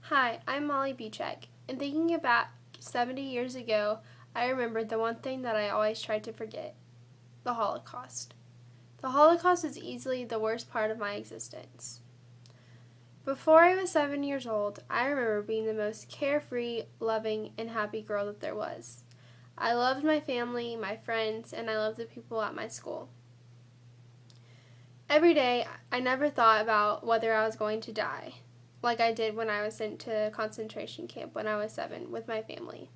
Hi, I'm Molly Beechek, and thinking about 70 years ago, I remembered the one thing that I always tried to forget: the Holocaust. The Holocaust is easily the worst part of my existence. Before I was 7 years old, I remember being the most carefree, loving, and happy girl that there was. I loved my family, my friends, and I loved the people at my school. Every day, I never thought about whether I was going to die, like I did when I was sent to a concentration camp when I was 7 with my family.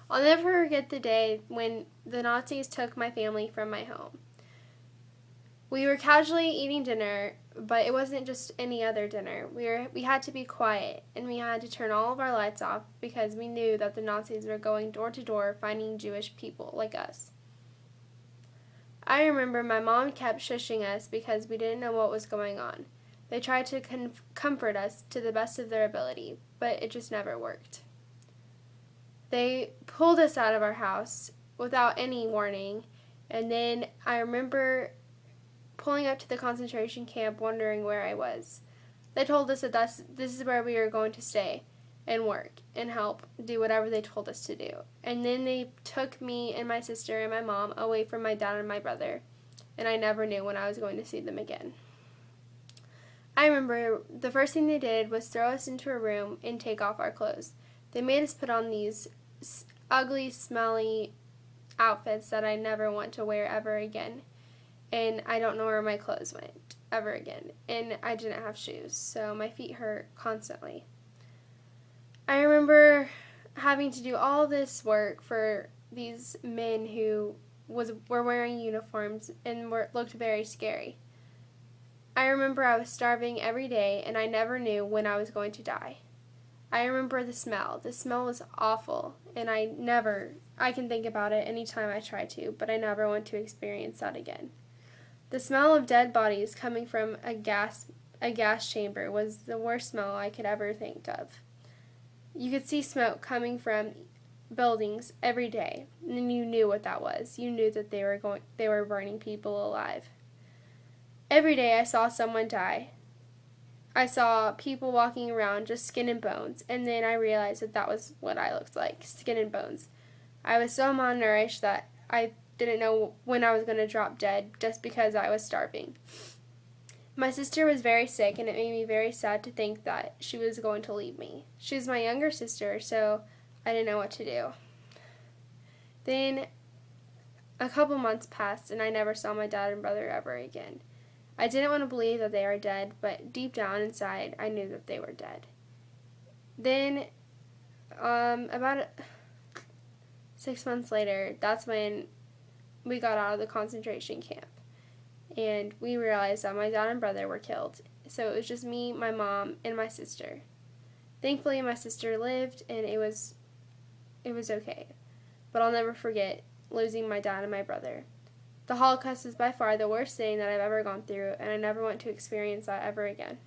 I'll never forget the day when the Nazis took my family from my home. We were casually eating dinner, but it wasn't just any other dinner. We had to be quiet, and we had to turn all of our lights off because we knew that the Nazis were going door to door finding Jewish people like us. I remember my mom kept shushing us because we didn't know what was going on. They tried to comfort us to the best of their ability, but it just never worked. They pulled us out of our house without any warning, and then I remember pulling up to the concentration camp wondering where I was. They told us that this is where we were going to stay and work and help do whatever they told us to do. And then they took me and my sister and my mom away from my dad and my brother, and I never knew when I was going to see them again. I remember the first thing they did was throw us into a room and take off our clothes. They made us put on these ugly, smelly outfits that I never want to wear ever again. And I don't know where my clothes went ever again. And I didn't have shoes, so my feet hurt constantly. I remember having to do all this work for these men who were wearing uniforms and looked very scary. I remember I was starving every day, and I never knew when I was going to die. I remember the smell. The smell was awful, and I can think about it anytime I try to, but I never want to experience that again. The smell of dead bodies coming from a gas chamber was the worst smell I could ever think of. You could see smoke coming from buildings every day, and you knew what that was. You knew that they were burning people alive. Every day I saw someone die. I saw people walking around just skin and bones, and then I realized that was what I looked like, skin and bones. I was so malnourished that I didn't know when I was going to drop dead just because I was starving. My sister was very sick, and it made me very sad to think that she was going to leave me. She was my younger sister, so I didn't know what to do. Then a couple months passed, and I never saw my dad and brother ever again. I didn't want to believe that they were dead, but deep down inside, I knew that they were dead. Then, about 6 months later, that's when we got out of the concentration camp, and we realized that my dad and brother were killed. So it was just me, my mom, and my sister. Thankfully, my sister lived, and it was okay. But I'll never forget losing my dad and my brother. The Holocaust is by far the worst thing that I've ever gone through, and I never want to experience that ever again.